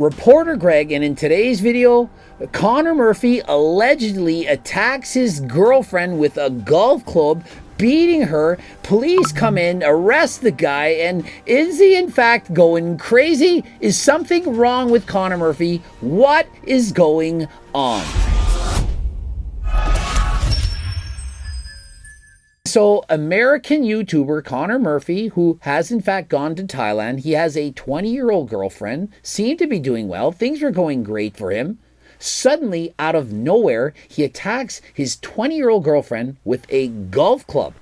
Reporter Greg, and in today's video, Connor Murphy allegedly attacks his girlfriend with a golf club, beating her. Police come in, arrest the guy, and is he in fact going crazy? Is something wrong with Connor Murphy? What is going on? So, American YouTuber Connor Murphy, who has in fact gone to Thailand, he has a 20-year-old girlfriend, seemed to be doing well, things were going great for him. Suddenly, out of nowhere, he attacks his 20-year-old girlfriend with a golf club.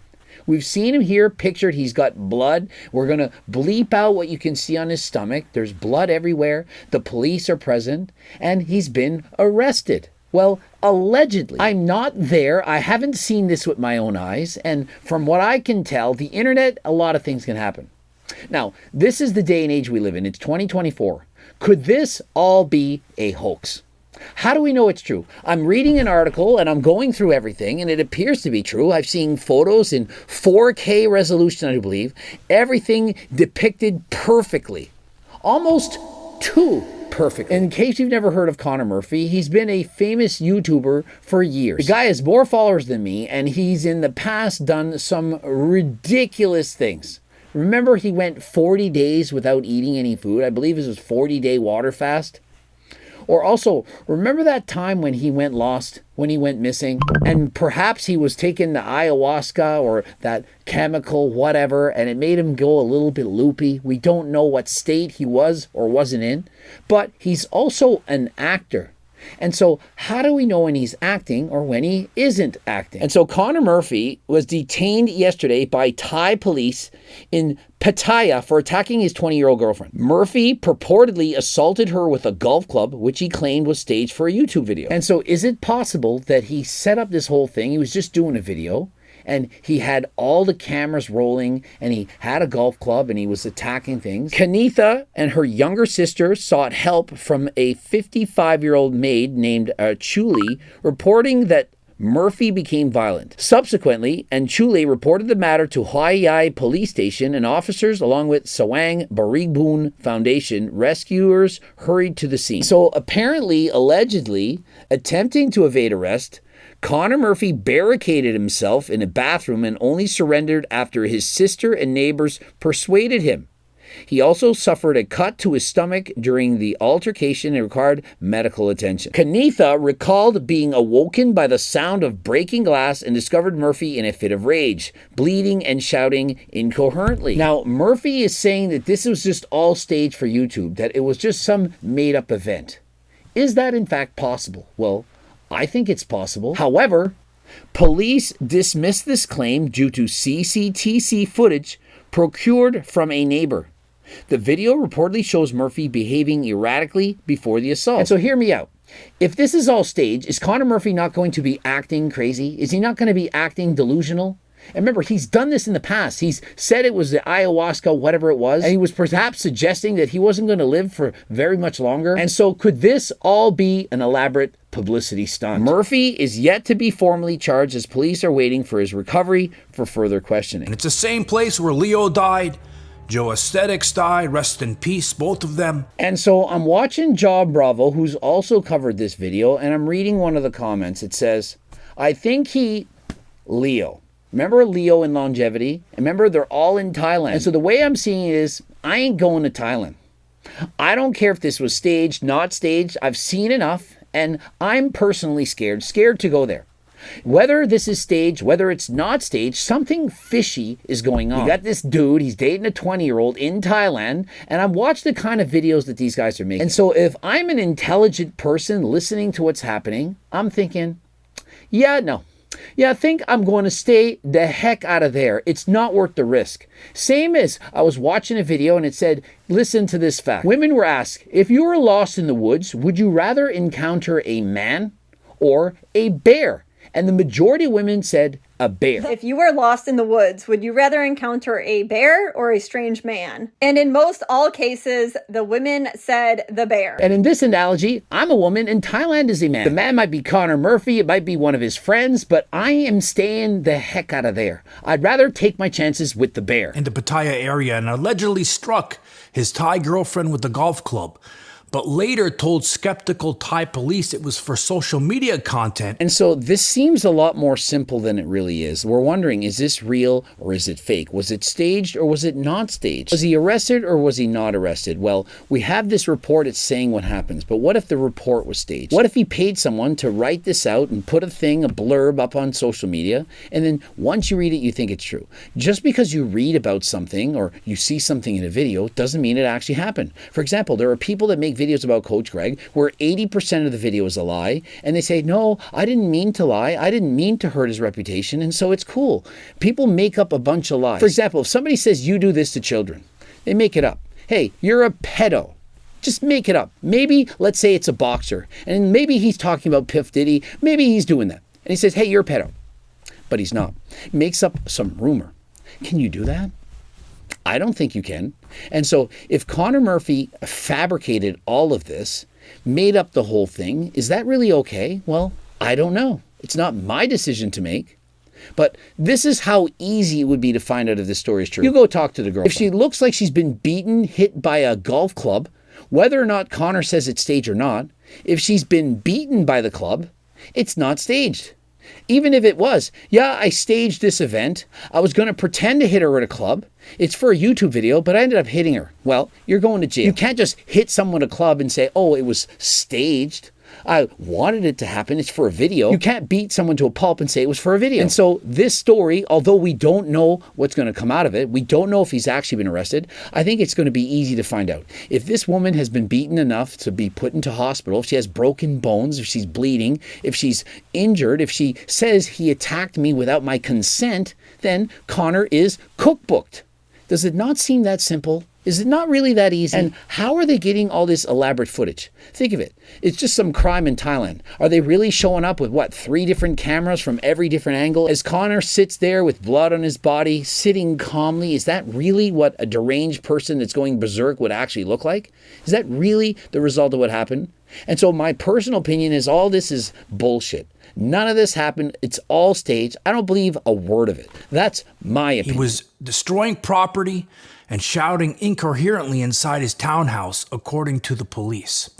We've seen him here pictured, he's got blood. We're going to bleep out what you can see on his stomach. There's blood everywhere. The police are present, and he's been arrested. Well, allegedly. I'm not there. I haven't seen this with my own eyes. And from what I can tell, the internet, a lot of things can happen. Now, this is the day and age we live in. It's 2024. Could this all be a hoax? How do we know it's true? I'm reading an article and I'm going through everything and it appears to be true. I've seen photos in 4K resolution, I believe. Everything depicted perfectly. Almost too perfect. In case you've never heard of Connor Murphy, he's been a famous YouTuber for years. The guy has more followers than me, and he's in the past done some ridiculous things. Remember, he went 40 days without eating any food. I believe it was 40-day water fast. Or also, remember that time when he went lost, when he went missing, and perhaps he was taking the ayahuasca or that chemical, whatever, and it made him go a little bit loopy. We don't know what state he was or wasn't in, but he's also an actor. And so how do we know when he's acting or when he isn't acting? And so Connor Murphy was detained yesterday by Thai police in Pattaya for attacking his 20-year-old girlfriend. Murphy purportedly assaulted her with a golf club, which he claimed was staged for a YouTube video. And so is it possible that he set up this whole thing? He was just doing a video, and he had all the cameras rolling, and he had a golf club, and he was attacking things. Kanitha and her younger sister sought help from a 55-year-old maid named Chuli, reporting that Murphy became violent. Subsequently, Chuli reported the matter to Huai police station, and officers, along with Sawang Barigbun Foundation rescuers, hurried to the scene. So apparently, allegedly, attempting to evade arrest, Connor Murphy barricaded himself in a bathroom and only surrendered after his sister and neighbors persuaded him. He also suffered a cut to his stomach during the altercation and required medical attention. Kanitha recalled being awoken by the sound of breaking glass and discovered Murphy in a fit of rage, bleeding and shouting incoherently. Now, Murphy is saying that this was just all staged for YouTube, that it was just some made-up event. Is that in fact possible? Well, I think it's possible. However, police dismissed this claim due to CCTV footage procured from a neighbor. The video reportedly shows Murphy behaving erratically before the assault. And so hear me out. If this is all staged, is Connor Murphy not going to be acting crazy? Is he not going to be acting delusional? And remember, he's done this in the past. He's said it was the ayahuasca, whatever it was, and he was perhaps suggesting that he wasn't going to live for very much longer. And so could this all be an elaborate publicity stunt? Murphy is yet to be formally charged, as police are waiting for his recovery for further questioning. And it's the same place where Leo died, Joe Aesthetics died, rest in peace, both of them. And so I'm watching Job Bravo, who's also covered this video, and I'm reading one of the comments. It says, I think Leo. Remember Leo in Longevity? Remember, they're all in Thailand. And so the way I'm seeing it is, I ain't going to Thailand. I don't care if this was staged, not staged. I've seen enough, and I'm personally scared to go there. Whether this is staged, whether it's not staged, something fishy is going on. You got this dude, he's dating a 20-year-old in Thailand, and I've watched the kind of videos that these guys are making. And so if I'm an intelligent person listening to what's happening, I'm thinking, I think I'm going to stay the heck out of there. It's not worth the risk. Same as I was watching a video and it said, listen to this fact. Women were asked, if you were lost in the woods, would you rather encounter a man or a bear? And the majority of women said a bear. If you were lost in the woods, would you rather encounter a bear or a strange man? And in most all cases, the women said the bear. And in this analogy, I'm a woman and Thailand is a man. The man might be Connor Murphy, it might be one of his friends, but I am staying the heck out of there. I'd rather take my chances with the bear. In the Pattaya area and allegedly struck his Thai girlfriend with the golf club. but later told skeptical Thai police it was for social media content. And so this seems a lot more simple than it really is. We're wondering, is this real or is it fake? Was it staged or was it not staged? Was he arrested or was he not arrested? Well, we have this report, it's saying what happens, but what if the report was staged? What if he paid someone to write this out and put a blurb up on social media, and then once you read it, you think it's true? Just because you read about something or you see something in a video doesn't mean it actually happened. For example, there are people that make videos about Coach Greg where 80% of the video is a lie, and they say, no, I didn't mean to lie, I didn't mean to hurt his reputation, and so it's cool. People make up a bunch of lies. For example, if somebody says you do this to children, they make it up. Hey, you're a pedo. Just make it up. Maybe, let's say it's a boxer, and maybe he's talking about Piff Diddy, maybe he's doing that. And he says, hey, you're a pedo. But he's not. Makes up some rumor. Can you do that? I don't think you can. And so if Connor Murphy fabricated all of this, made up the whole thing, is that really okay? Well, I don't know. It's not my decision to make. But this is how easy it would be to find out if this story is true. You go talk to the girl. If she looks like she's been beaten, hit by a golf club, whether or not Connor says it's staged or not, if she's been beaten by the club, it's not staged. Even if it was, yeah, I staged this event. I was going to pretend to hit her with a club. It's for a YouTube video, but I ended up hitting her. Well, you're going to jail. You can't just hit someone with a club and say, oh, it was staged. I wanted it to happen. It's for a video. You can't beat someone to a pulp and say it was for a video. And so this story, although we don't know what's going to come out of it, we don't know if he's actually been arrested, I think it's going to be easy to find out. If this woman has been beaten enough to be put into hospital, if she has broken bones, if she's bleeding, if she's injured, if she says he attacked me without my consent, then Connor is cookbooked. Does it not seem that simple? Is it not really that easy? And how are they getting all this elaborate footage? Think of it. It's just some crime in Thailand. Are they really showing up with, 3 different cameras from every different angle? As Connor sits there with blood on his body, sitting calmly, is that really what a deranged person that's going berserk would actually look like? Is that really the result of what happened? And so my personal opinion is all this is bullshit. None of this happened. It's all staged. I don't believe a word of it. That's my opinion. He was destroying property and shouting incoherently inside his townhouse, according to the police.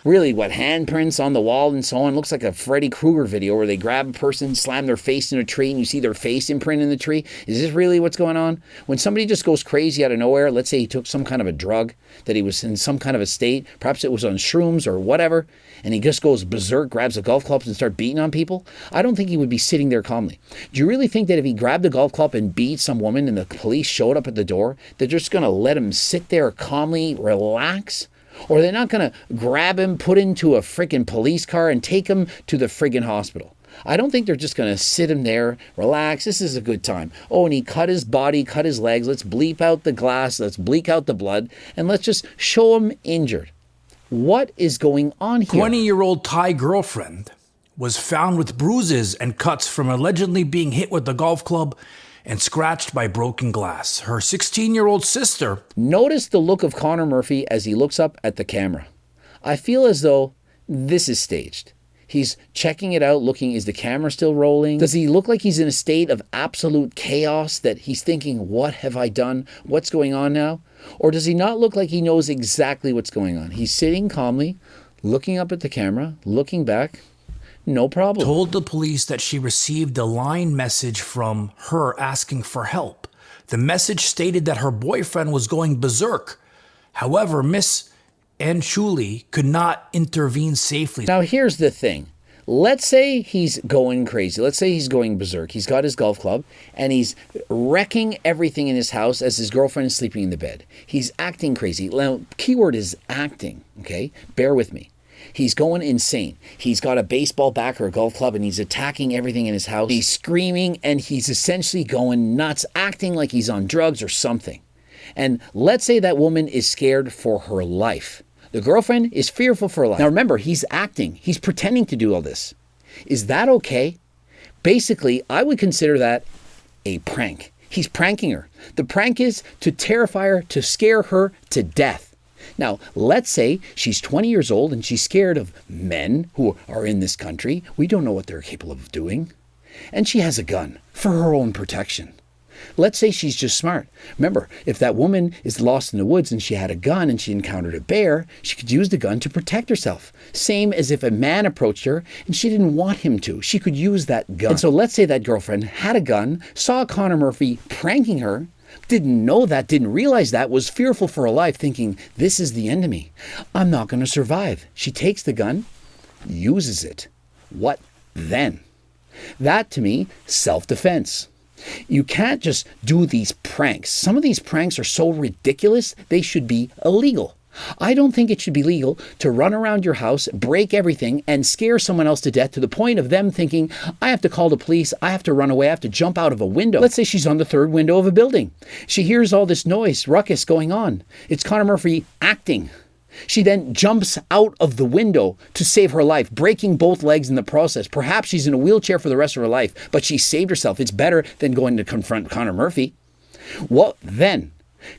Really, handprints on the wall and so on. Looks like a Freddy Krueger video where they grab a person, slam their face in a tree, and you see their face imprint in the tree. Is this really what's going on? When somebody just goes crazy out of nowhere, let's say he took some kind of a drug, that he was in some kind of a state, perhaps it was on shrooms or whatever, and he just goes berserk, grabs a golf club and starts beating on people, I don't think he would be sitting there calmly. Do you really think that if he grabbed a golf club and beat some woman and the police showed up at the door, they're just going to let him sit there calmly, relax? Or they're not going to grab him, put into a freaking police car and take him to the friggin' hospital? I don't think they're just going to sit him there, relax, this is a good time. Oh, and he cut his body, cut his legs, let's bleep out the glass, let's bleak out the blood, and let's just show him injured. What is going on here? 20-year-old Thai girlfriend was found with bruises and cuts from allegedly being hit with a golf club and scratched by broken glass. Her 16-year-old sister. Notice the look of Connor Murphy as he looks up at the camera. I feel as though this is staged. He's checking it out, looking, is the camera still rolling? Does he look like he's in a state of absolute chaos, that he's thinking, what have I done? What's going on now? Or does he not look like he knows exactly what's going on? He's sitting calmly, looking up at the camera, looking back. No problem. Told the police that she received a line message from her asking for help. The message stated that her boyfriend was going berserk. However, Miss Anchuli could not intervene safely. Now here's the thing. Let's say he's going crazy. Let's say he's going berserk. He's got his golf club and he's wrecking everything in his house as his girlfriend is sleeping in the bed. He's acting crazy. Now, keyword is acting, okay? Bear with me. He's going insane. He's got a baseball bat or a golf club and he's attacking everything in his house. He's screaming and he's essentially going nuts, acting like he's on drugs or something. And let's say that woman is scared for her life. The girlfriend is fearful for her life. Now remember, he's acting. He's pretending to do all this. Is that okay? Basically, I would consider that a prank. He's pranking her. The prank is to terrify her, to scare her to death. Now, let's say she's 20 years old and she's scared of men who are in this country. We don't know what they're capable of doing. And she has a gun for her own protection. Let's say she's just smart. Remember, if that woman is lost in the woods and she had a gun and she encountered a bear, she could use the gun to protect herself. Same as if a man approached her and she didn't want him to. She could use that gun. And so let's say that girlfriend had a gun, saw Connor Murphy pranking her, didn't know that, didn't realize that, was fearful for her life, thinking, this is the end of me. I'm not going to survive. She takes the gun, uses it. What then? That, to me, self-defense. You can't just do these pranks. Some of these pranks are so ridiculous, they should be illegal. I don't think it should be legal to run around your house, break everything, and scare someone else to death to the point of them thinking, I have to call the police, I have to run away, I have to jump out of a window. Let's say she's on the third window of a building. She hears all this noise, ruckus going on. It's Connor Murphy acting. She then jumps out of the window to save her life, breaking both legs in the process. Perhaps she's in a wheelchair for the rest of her life, but she saved herself. It's better than going to confront Connor Murphy. What then?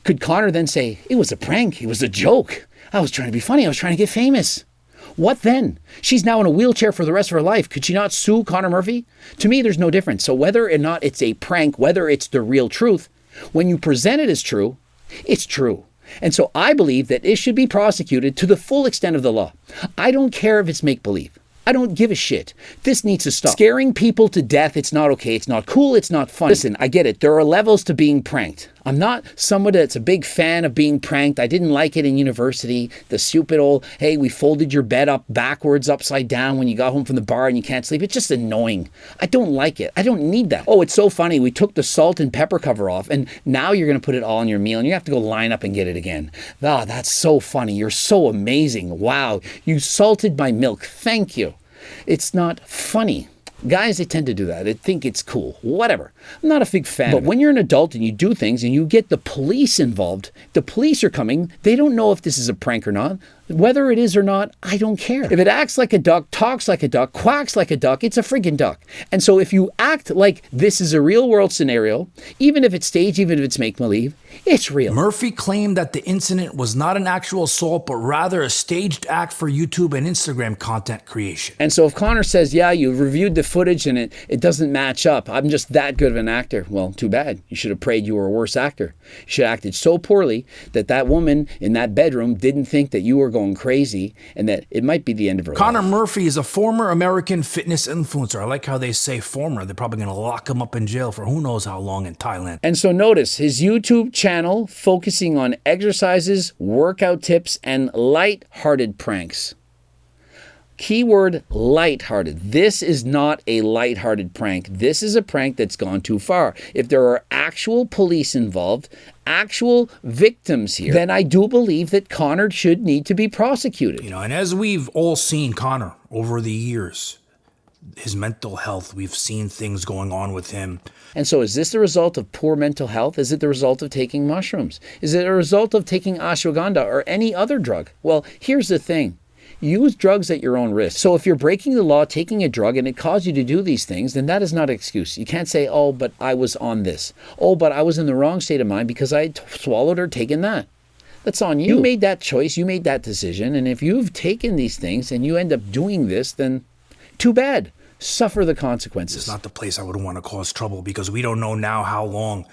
Could Connor then say, it was a prank, it was a joke. I was trying to be funny, I was trying to get famous. What then? She's now in a wheelchair for the rest of her life. Could she not sue Connor Murphy? To me, there's no difference. So whether or not it's a prank, whether it's the real truth, when you present it as true, it's true. And so I believe that it should be prosecuted to the full extent of the law. I don't care if it's make-believe. I don't give a shit. This needs to stop. Scaring people to death, it's not okay. It's not cool. It's not fun. Listen, I get it. There are levels to being pranked. I'm not someone that's a big fan of being pranked. I didn't like it in university. The stupid old, hey, we folded your bed up backwards, upside down when you got home from the bar and you can't sleep. It's just annoying. I don't like it. I don't need that. Oh, it's so funny. We took the salt and pepper cover off and now you're going to put it all in your meal and you have to go line up and get it again. Ah, that's so funny. You're so amazing. Wow. You salted my milk. Thank you. It's not funny. Guys, they tend to do that. They think it's cool. Whatever. I'm not a big fan. But when you're an adult and you do things and you get the police involved, the police are coming. They don't know if this is a prank or not. Whether it is or not, I don't care. If it acts like a duck, talks like a duck, quacks like a duck, it's a friggin' duck. And so if you act like this is a real world scenario, even if it's staged, even if it's make-believe, it's real. Murphy claimed that the incident was not an actual assault, but rather a staged act for YouTube and Instagram content creation. And so if Connor says, yeah, you reviewed the footage and it doesn't match up, I'm just that good of an actor, well, too bad. You should have prayed you were a worse actor. You should have acted so poorly that that woman in that bedroom didn't think that you were going crazy and that it might be the end of her life. Connor Murphy is a former American fitness influencer. I like how they say former. They're probably going to lock him up in jail for who knows how long in Thailand. And so notice his YouTube channel focusing on exercises, workout tips, and light-hearted pranks. Keyword lighthearted. This is not a lighthearted prank. This is a prank that's gone too far. If there are actual police involved, actual victims here, then I do believe that Connor should need to be prosecuted. You know, and as we've all seen Connor over the years, his mental health, we've seen things going on with him. And so is this the result of poor mental health? Is it the result of taking mushrooms? Is it a result of taking ashwagandha or any other drug? Well, here's the thing. Use drugs at your own risk. So if you're breaking the law, taking a drug, and it caused you to do these things, then that is not an excuse. You can't say, oh, but I was on this. Oh, but I was in the wrong state of mind because I swallowed or taken that. That's on you. You made that choice. You made that decision. And if you've taken these things and you end up doing this, then too bad. Suffer the consequences. It's not the place I would want to cause trouble because we don't know now how long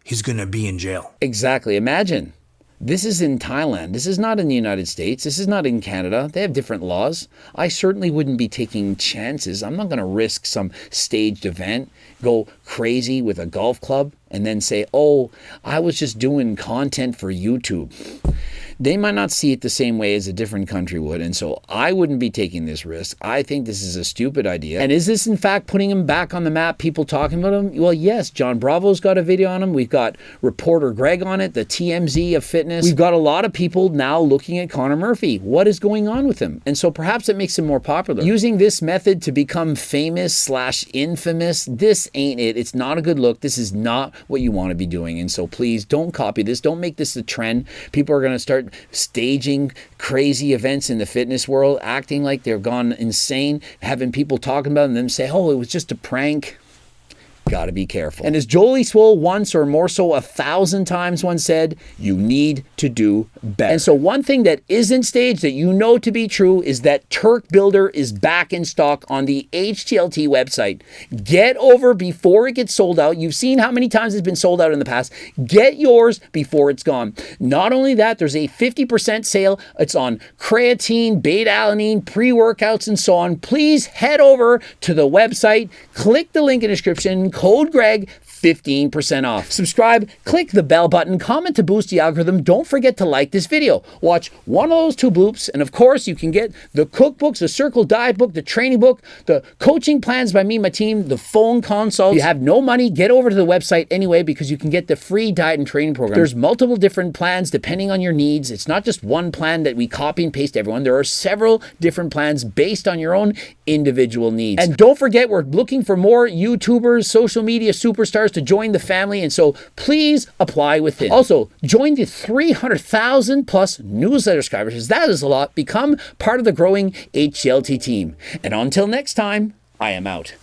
he's going to be in jail. Exactly. Imagine. This is in Thailand. This is not in the United States. This is not in Canada. They have different laws. I certainly wouldn't be taking chances. I'm not going to risk some staged event, go crazy with a golf club, and then say, oh, I was just doing content for YouTube. They might not see it the same way as a different country would, and so I wouldn't be taking this risk. I think this is a stupid idea. And is this, in fact, putting him back on the map, people talking about him? Well, yes, John Bravo's got a video on him. We've got reporter Greg on it, the TMZ of fitness. We've got a lot of people now looking at Connor Murphy. What is going on with him? And so perhaps it makes him more popular. Using this method to become famous/infamous, this ain't it. It's not a good look. This is not what you want to be doing. And so please don't copy this. Don't make this a trend. People are going to start staging crazy events in the fitness world, acting like they're gone insane, having people talking about them and then say, oh, it was just a prank. gotta be careful. And as Jolie Swoll once, or more so 1,000 times once said, you need to do better. And so one thing that isn't staged that you know to be true is that Turk Builder is back in stock on the HTLT website. Get over before it gets sold out. You've seen how many times it's been sold out in the past. Get yours before it's gone. Not only that, there's a 50% sale. It's on creatine, beta-alanine, pre-workouts, and so on. Please head over to the website, click the link in the description, code Greg, 15% off. Subscribe, click the bell button, comment to boost the algorithm. Don't forget to like this video. Watch one of those 2 bloops, and of course, you can get the cookbooks, the Circle Diet book, the training book, the coaching plans by me and my team, the phone consults. If you have no money, get over to the website anyway, because you can get the free diet and training program. There's multiple different plans depending on your needs. It's not just one plan that we copy and paste everyone. There are several different plans based on your own individual needs. And don't forget, we're looking for more YouTubers, social media superstars to join the family, and so please apply within. Also, join the 300,000 plus newsletter subscribers, because that is a lot. Become part of the growing HTLT team. And until next time, I am out.